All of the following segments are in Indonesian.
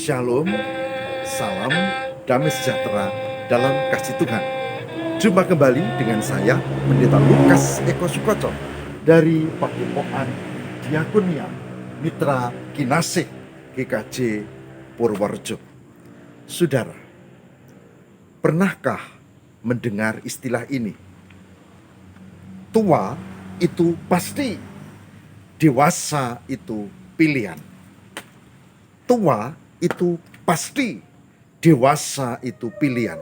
Shalom, salam damai sejahtera dalam kasih Tuhan. Jumpa kembali dengan saya, Pendeta Lukas Eko Sukoco dari Padepokan Diakonia Mitra Kinasih GKJ Purworejo. Saudara, pernahkah mendengar istilah ini? Tua itu pasti, dewasa itu pilihan. Tua itu pasti, dewasa itu pilihan.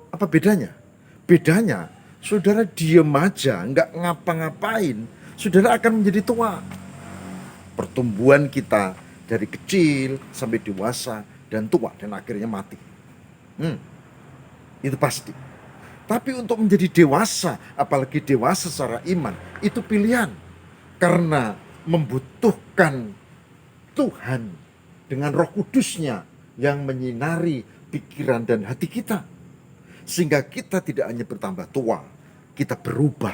Apa bedanya? Bedanya, saudara diem aja, nggak ngapa-ngapain, saudara akan menjadi tua. Pertumbuhan kita dari kecil sampai dewasa dan tua dan akhirnya mati. Itu pasti. Tapi untuk menjadi dewasa, apalagi dewasa secara iman, itu pilihan. Karena membutuhkan Tuhan dengan Roh Kudus-Nya yang menyinari pikiran dan hati kita. Sehingga kita tidak hanya bertambah tua, kita berubah.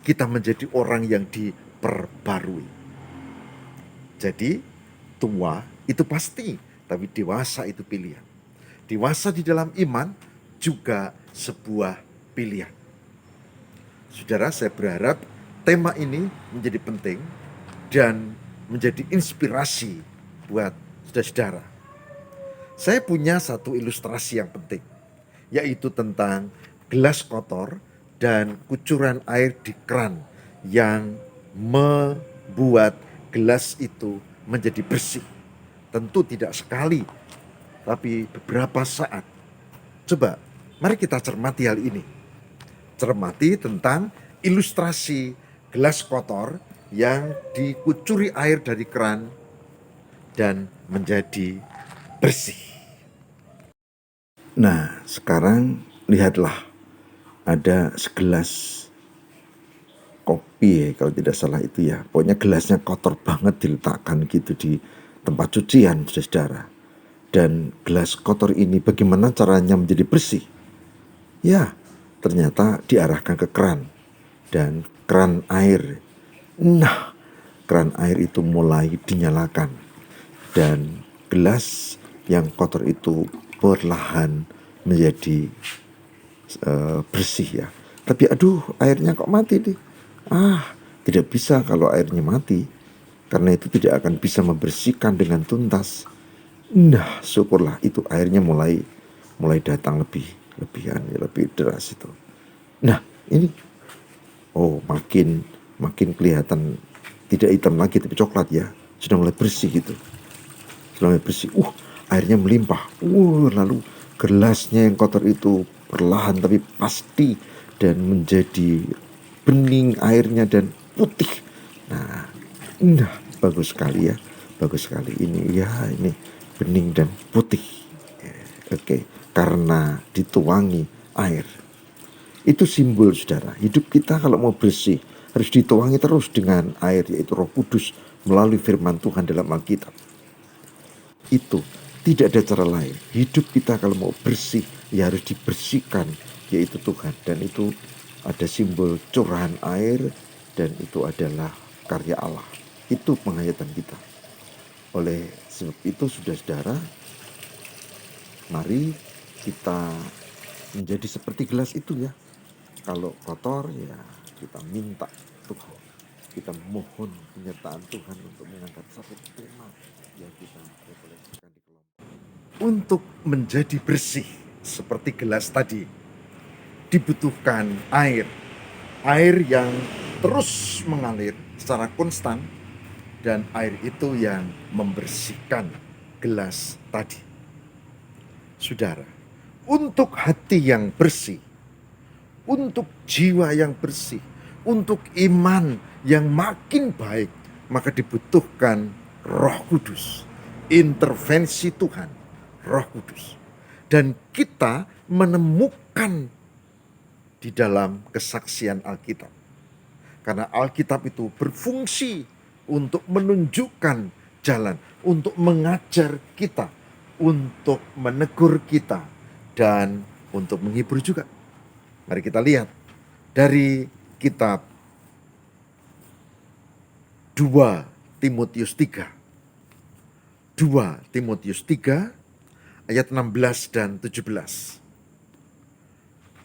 Kita menjadi orang yang diperbarui. Jadi tua itu pasti, tapi dewasa itu pilihan. Dewasa di dalam iman juga sebuah pilihan. Saudara, saya berharap tema ini menjadi penting dan menjadi inspirasi buat saudara-saudara. Saya punya satu ilustrasi yang penting, yaitu tentang gelas kotor dan kucuran air di keran yang membuat gelas itu menjadi bersih. Tentu tidak sekali, tapi beberapa saat. Coba, mari kita cermati hal ini. Cermati tentang ilustrasi gelas kotor yang dikucuri air dari keran dan menjadi bersih. Nah, sekarang lihatlah, ada segelas kopi kalau tidak salah itu ya. Pokoknya gelasnya kotor banget diletakkan gitu di tempat cucian, saudara. Dan gelas kotor ini bagaimana caranya menjadi bersih? Ya, ternyata diarahkan ke keran dan keran air. Nah, keran air itu mulai dinyalakan dan gelas yang kotor itu perlahan menjadi bersih ya. Tapi aduh, airnya kok mati nih. Tidak bisa kalau airnya mati, karena itu tidak akan bisa membersihkan dengan tuntas. Nah, syukurlah itu airnya mulai datang lebih deras itu. Nah, ini makin kelihatan tidak hitam lagi tapi coklat ya. Sudah mulai bersih gitu. Sudah mulai bersih. Airnya melimpah. Lalu gelasnya yang kotor itu perlahan tapi pasti dan menjadi bening airnya dan putih. Nah, bagus sekali ya. Bagus sekali ini ya, ini bening dan putih. Oke, karena dituangi air. Itu simbol, saudara. Hidup kita kalau mau bersih harus dituangi terus dengan air, yaitu Roh Kudus melalui firman Tuhan dalam Alkitab. Itu tidak ada cara lain. Hidup kita kalau mau bersih ya harus dibersihkan, yaitu Tuhan. Dan itu ada simbol curahan air dan itu adalah karya Allah. Itu penghayatan kita. Oleh sebab itu, saudara-saudara, mari kita menjadi seperti gelas itu ya. Kalau kotor ya kita minta Tuhan, kita mohon penyertaan Tuhan untuk mengangkat satu tema yang kita refleksikan di kelompok. Untuk menjadi bersih seperti gelas tadi dibutuhkan air yang terus mengalir secara konstan, dan air itu yang membersihkan gelas tadi. Saudara, untuk hati yang bersih, untuk jiwa yang bersih, untuk iman yang makin baik, maka dibutuhkan Roh Kudus, intervensi Tuhan, Roh Kudus. Dan kita menemukan di dalam kesaksian Alkitab. Karena Alkitab itu berfungsi untuk menunjukkan jalan, untuk mengajar kita, untuk menegur kita, dan untuk menghibur juga. Mari kita lihat dari kitab 2 Timotius 3 2 Timotius 3 ayat 16 dan 17.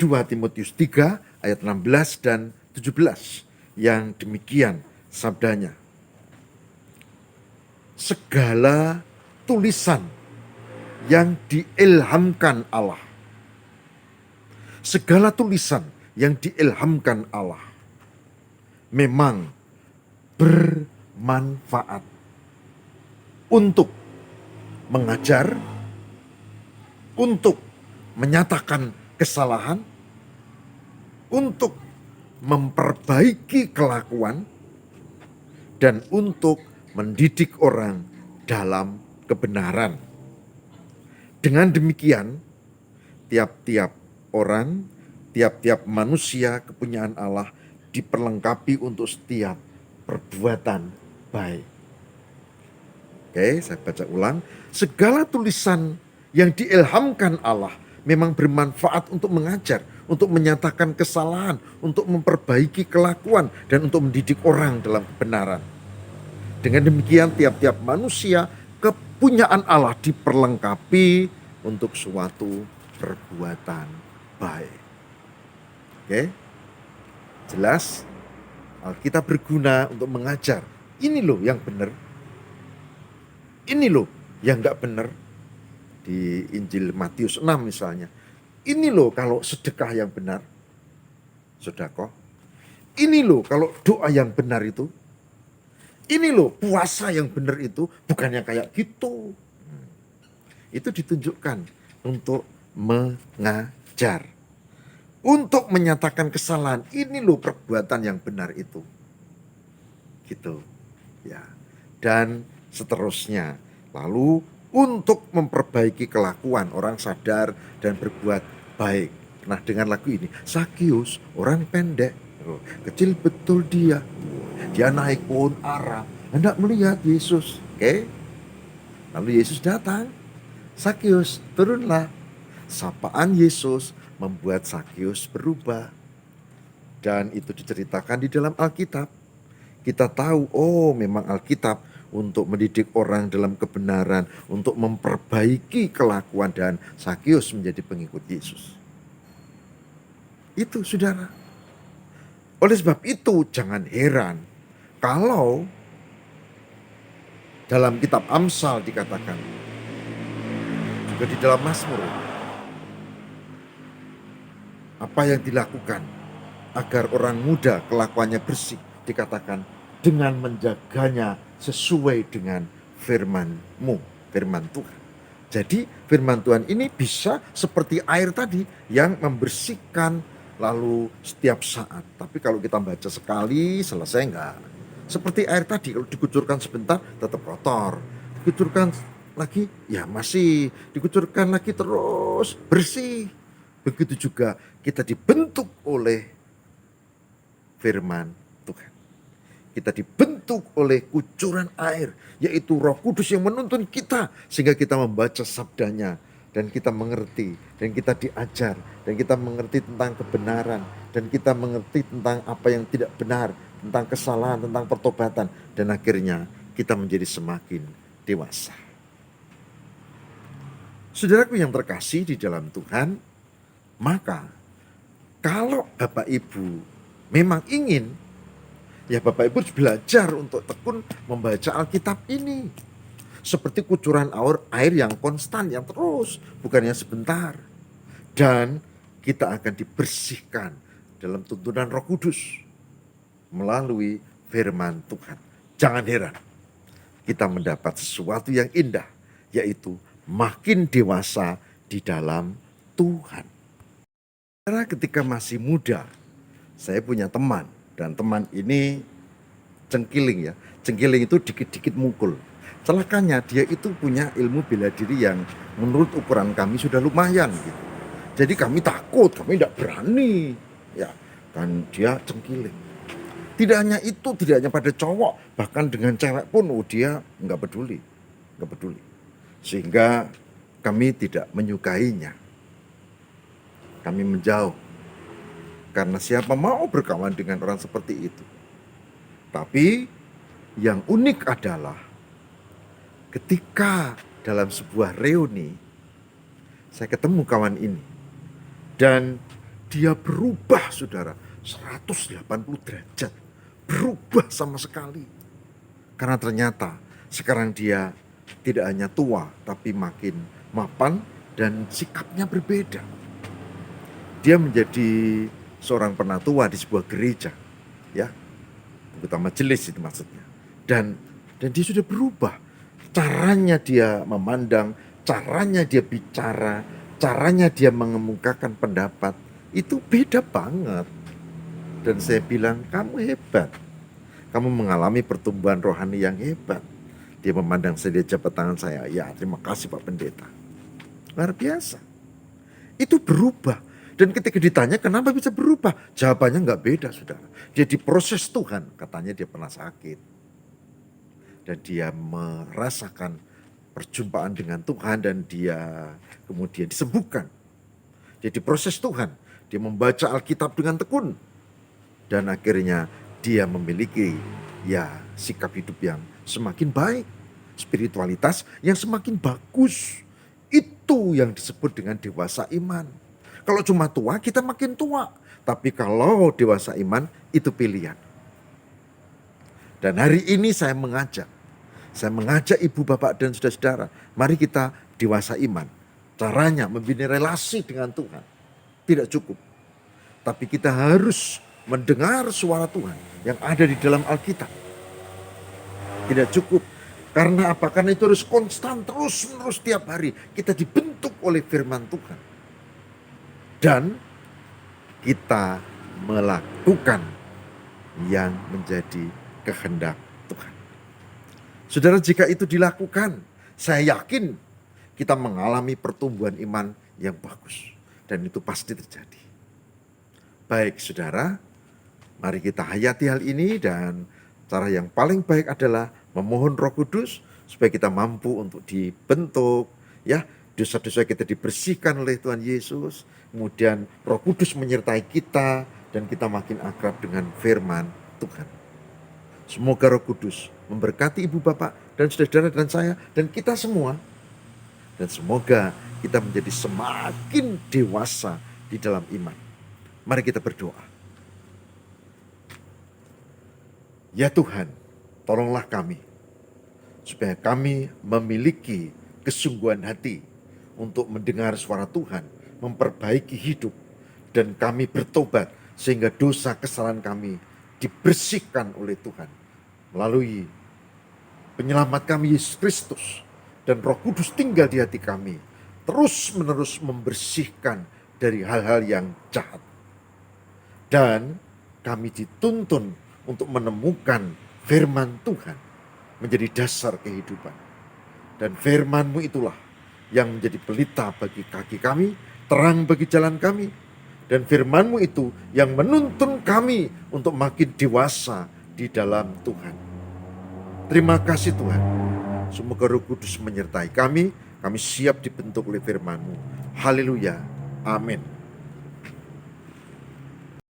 2 Timotius 3 ayat 16 dan 17 yang demikian sabdanya. Segala tulisan yang diilhamkan Allah. Segala tulisan yang diilhamkan Allah memang bermanfaat untuk mengajar, untuk menyatakan kesalahan, untuk memperbaiki kelakuan, dan untuk mendidik orang dalam kebenaran. Dengan demikian, tiap-tiap orang, tiap-tiap manusia kepunyaan Allah diperlengkapi untuk setiap perbuatan baik. Oke, saya baca ulang. Segala tulisan yang diilhamkan Allah memang bermanfaat untuk mengajar, untuk menyatakan kesalahan, untuk memperbaiki kelakuan, dan untuk mendidik orang dalam kebenaran. Dengan demikian tiap-tiap manusia kepunyaan Allah diperlengkapi untuk suatu perbuatan baik. Oke, jelas Alkitab berguna untuk mengajar. Ini loh yang benar. Ini loh yang gak benar. Di Injil Matius 6 misalnya. Ini loh kalau sedekah yang benar. Sedekah. Ini loh kalau doa yang benar itu. Ini loh puasa yang benar itu. Bukan yang kayak gitu. Itu ditunjukkan untuk mengajar. Untuk menyatakan kesalahan. Ini loh perbuatan yang benar itu. Gitu. Ya. Dan seterusnya. Lalu untuk memperbaiki kelakuan orang sadar dan berbuat baik. Nah, dengan lagu ini, Sakius orang pendek, kecil betul dia naik pohon ara, hendak melihat Yesus. Oke. Lalu Yesus datang, Sakius turunlah. Sapaan Yesus membuat Sakius berubah. Dan itu diceritakan di dalam Alkitab. Kita tahu, oh memang Alkitab untuk mendidik orang dalam kebenaran, untuk memperbaiki kelakuan, dan Sakius menjadi pengikut Yesus. Itu saudara. Oleh sebab itu jangan heran kalau dalam kitab Amsal dikatakan, juga di dalam Mazmur, apa yang dilakukan agar orang muda kelakuannya bersih, dikatakan dengan menjaganya sesuai dengan firman-Mu, firman Tuhan. Jadi firman Tuhan ini bisa seperti air tadi yang membersihkan lalu setiap saat. Tapi kalau kita baca sekali selesai enggak. Seperti air tadi, kalau dikucurkan sebentar tetap kotor. Dikucurkan lagi ya masih, dikucurkan lagi terus bersih. Begitu juga kita dibentuk oleh firman Tuhan. Kita dibentuk oleh kucuran air, yaitu Roh Kudus yang menuntun kita sehingga kita membaca sabdanya dan kita mengerti, dan kita diajar, dan kita mengerti tentang kebenaran, dan kita mengerti tentang apa yang tidak benar, tentang kesalahan, tentang pertobatan, dan akhirnya kita menjadi semakin dewasa. Saudaraku yang terkasih di dalam Tuhan, maka kalau Bapak Ibu memang ingin, ya Bapak Ibu harus belajar untuk tekun membaca Alkitab ini. Seperti kucuran air yang konstan, yang terus, bukan yang sebentar. Dan kita akan dibersihkan dalam tuntunan Roh Kudus melalui firman Tuhan. Jangan heran kita mendapat sesuatu yang indah, yaitu makin dewasa di dalam Tuhan. Karena ketika masih muda, saya punya teman, dan teman ini cengkiling ya. Cengkiling itu dikit-dikit mukul. Celakanya dia itu punya ilmu bela diri yang menurut ukuran kami sudah lumayan gitu. Jadi kami takut, kami tidak berani. Ya, dan dia cengkiling. Tidak hanya itu, tidak hanya pada cowok, bahkan dengan cewek pun dia nggak peduli. Sehingga kami tidak menyukainya. Kami menjauh. Karena siapa mau berkawan dengan orang seperti itu. Tapi yang unik adalah Ketika dalam sebuah reuni, saya ketemu kawan ini. Dan dia berubah, saudara, 180 derajat. Berubah sama sekali. Karena ternyata sekarang dia tidak hanya tua, tapi makin mapan dan sikapnya berbeda. Dia menjadi seorang penatua di sebuah gereja, ya, anggota majelis itu maksudnya. Dan dia sudah berubah. Caranya dia memandang, caranya dia bicara, caranya dia mengemukakan pendapat, itu beda banget. Dan saya bilang, kamu hebat. Kamu mengalami pertumbuhan rohani yang hebat. Dia memandang saya, dia jabat tangan saya. Ya, terima kasih Pak Pendeta. Luar biasa. Itu berubah. Dan ketika ditanya kenapa bisa berubah, jawabannya nggak beda, saudara. Dia diproses Tuhan, katanya dia pernah sakit. Dan dia merasakan perjumpaan dengan Tuhan dan dia kemudian disembuhkan. Jadi proses Tuhan, dia membaca Alkitab dengan tekun. Dan akhirnya dia memiliki sikap hidup yang semakin baik. Spiritualitas yang semakin bagus. Itu yang disebut dengan dewasa iman. Kalau cuma tua, kita makin tua. Tapi kalau dewasa iman, itu pilihan. Dan hari ini saya mengajak ibu, bapak, dan saudara-saudara, mari kita dewasa iman. Caranya membina relasi dengan Tuhan. Tidak cukup. Tapi kita harus mendengar suara Tuhan yang ada di dalam Alkitab. Tidak cukup. Karena apa? Karena itu harus konstan, terus-menerus tiap hari. Kita dibentuk oleh firman Tuhan. Dan kita melakukan yang menjadi kehendak Tuhan. Saudara, jika itu dilakukan, saya yakin kita mengalami pertumbuhan iman yang bagus. Dan itu pasti terjadi. Baik saudara, mari kita hayati hal ini, dan cara yang paling baik adalah memohon Roh Kudus supaya kita mampu untuk dibentuk, ya, dosa-dosa kita dibersihkan oleh Tuhan Yesus. Kemudian Roh Kudus menyertai kita dan kita makin akrab dengan firman Tuhan. Semoga Roh Kudus memberkati ibu, bapak, dan saudara dan saya dan kita semua. Dan semoga kita menjadi semakin dewasa di dalam iman. Mari kita berdoa. Ya Tuhan, tolonglah kami supaya kami memiliki kesungguhan hati untuk mendengar suara Tuhan, memperbaiki hidup, dan kami bertobat sehingga dosa kesalahan kami dibersihkan oleh Tuhan melalui penyelamat kami Yesus Kristus, dan Roh Kudus tinggal di hati kami, terus menerus membersihkan dari hal-hal yang jahat. Dan kami dituntun untuk menemukan firman Tuhan menjadi dasar kehidupan. Dan firman-Mu itulah yang menjadi pelita bagi kaki kami, terang bagi jalan kami. Dan firman-Mu itu yang menuntun kami untuk makin dewasa di dalam Tuhan. Terima kasih Tuhan. Semoga Roh Kudus menyertai kami. Kami siap dibentuk oleh firman-Mu. Haleluya. Amin.